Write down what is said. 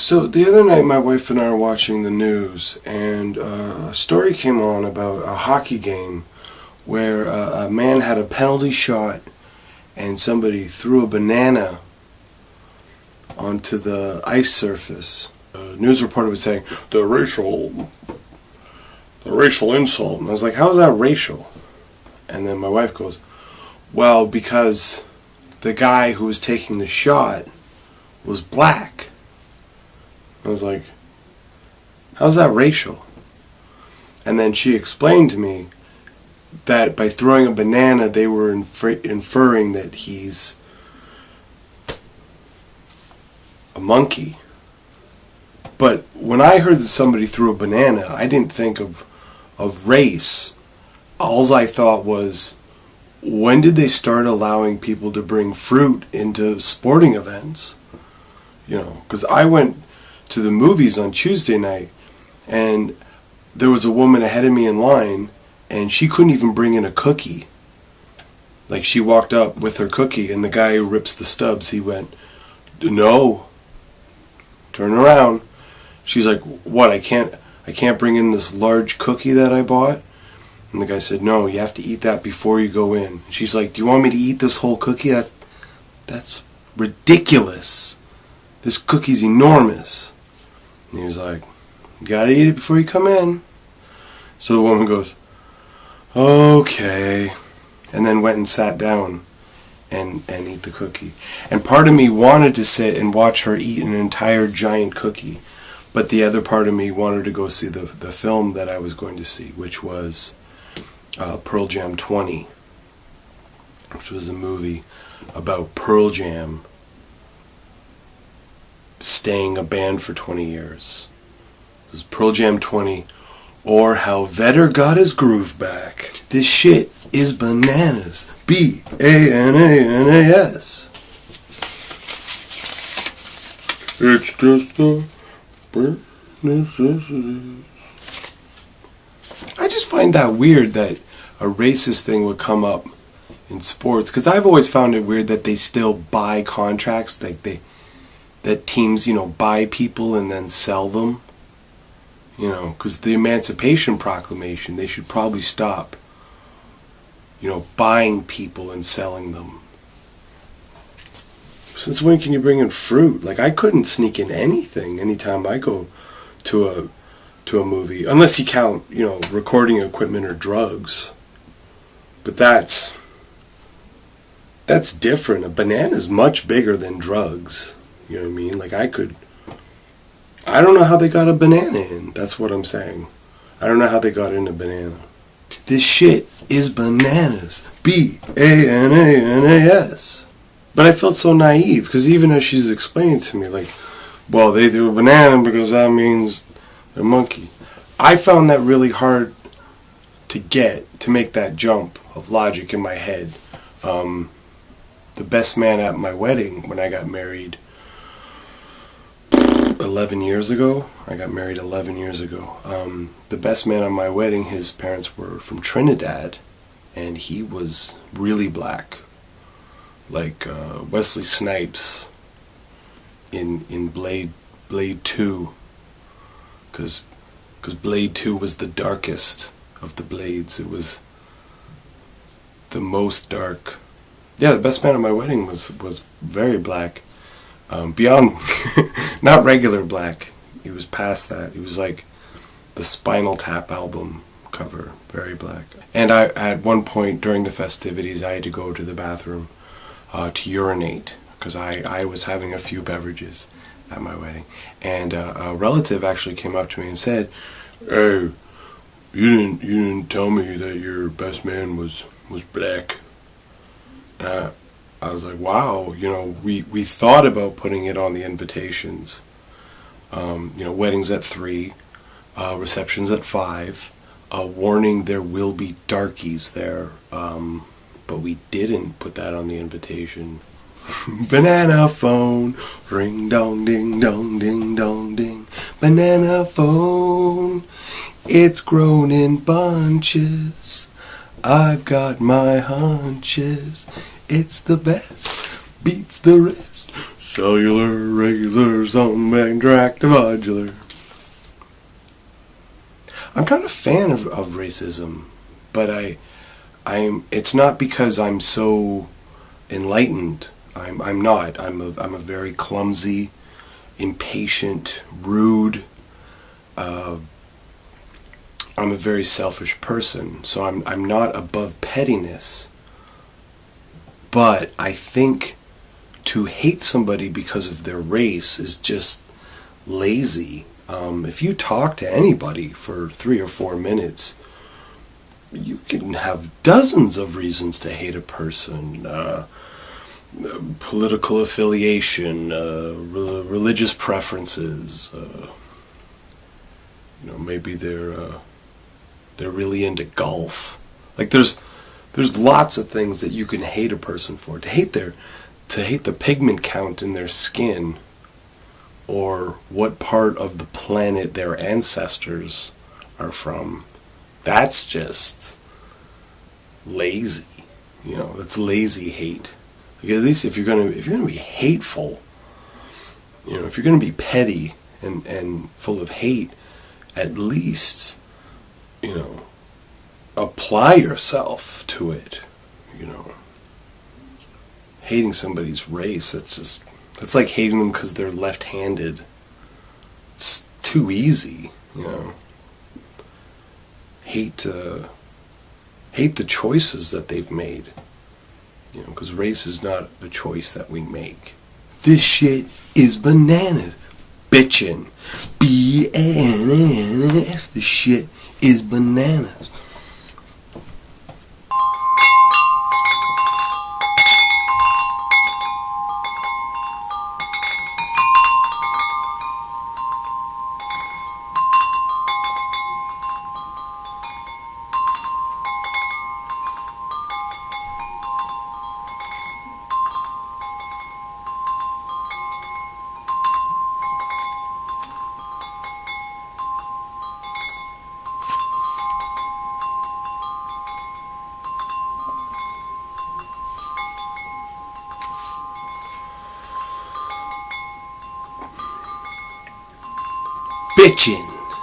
So the other night, my wife and I were watching the news, and a story came on about a hockey game where a man had a penalty shot, and somebody threw a banana onto the ice surface. A news reporter was saying the racial insult, and I was like, "How is that racial?" And then my wife goes, "Well, because the guy who was taking the shot was black." I was like, how's that racial? And then she explained to me that by throwing a banana, they were inferring that he's a monkey. But when I heard that somebody threw a banana, I didn't think of race. All I thought was, when did they start allowing people to bring fruit into sporting events? You know, because I went to the movies on Tuesday night, and there was a woman ahead of me in line, and she couldn't even bring in a cookie. Like, she walked up with her cookie, and the guy who rips the stubs, he went, "No, turn around." She's like, "What, I can't bring in this large cookie that I bought?" And the guy said, "No, you have to eat that before you go in." She's like, "Do you want me to eat this whole cookie? That's ridiculous. This cookie's enormous." And he was like, "You gotta eat it before you come in." So the woman goes, "Okay," and then went and sat down and eat the cookie. And part of me wanted to sit and watch her eat an entire giant cookie, but the other part of me wanted to go see the film that I was going to see, which was Pearl Jam 20, which was a movie about Pearl Jam staying a band for 20 years. It was Pearl Jam 20, or How Vedder Got His Groove Back. This shit is bananas. B-A-N-A-N-A-S. It's just a necessity. I just find that weird that a racist thing would come up in sports, because I've always found it weird that they still buy contracts, like that teams, buy people and then sell them. Because the Emancipation Proclamation, they should probably stop, buying people and selling them. Since when can you bring in fruit? Like, I couldn't sneak in anything anytime I go to a movie, unless you count, recording equipment or drugs. But that's different. A banana's much bigger than drugs. You know what I mean? Like, I don't know how they got a banana in. That's what I'm saying. I don't know how they got in a banana. This shit is bananas. B-A-N-A-N-A-S. But I felt so naive, because even as she's explaining to me, like, well, they threw a banana because that means they're a monkey. I found that really hard to make that jump of logic in my head. The best man at my wedding, when I got married 11 years ago. I got married 11 years ago. The best man at my wedding, his parents were from Trinidad, and he was really black. Like Wesley Snipes in Blade 2. Because Blade 2 was the darkest of the Blades. It was the most dark. Yeah, the best man at my wedding was very black. Beyond, not regular black. He was past that. He was like the Spinal Tap album cover, very black. And at one point during the festivities, I had to go to the bathroom to urinate, because I was having a few beverages at my wedding. And a relative actually came up to me and said, "Hey, you didn't tell me that your best man was black." I was like, wow, we thought about putting it on the invitations. Weddings at 3, receptions at 5, warning there will be darkies there, but we didn't put that on the invitation. Banana phone, ring dong ding dong ding dong ding. Banana phone, it's grown in bunches. I've got my hunches. It's the best. beats the rest. Cellular, regular, something contractivodular. I'm not a fan of racism, but it's not because I'm so enlightened. I'm not. I'm a very clumsy, impatient, rude. I'm a very selfish person, so I'm not above pettiness. But I think to hate somebody because of their race is just lazy. If you talk to anybody for 3 or 4 minutes, you can have dozens of reasons to hate a person. Political affiliation, religious preferences. Maybe they're really into golf. Like there's lots of things that you can hate a person for. To hate the pigment count in their skin, or what part of the planet their ancestors are from, that's just lazy. That's lazy hate. Like, at least if you're gonna be hateful, if you're gonna be petty and full of hate, at least apply yourself to it. Hating somebody's race, that's like hating them because they're left-handed. It's too easy. Hate the choices that they've made. Because race is not a choice that we make. This shit is bananas. Bitchin'. B-A-N-A-N-A-S. This shit is bananas. Bitchin'.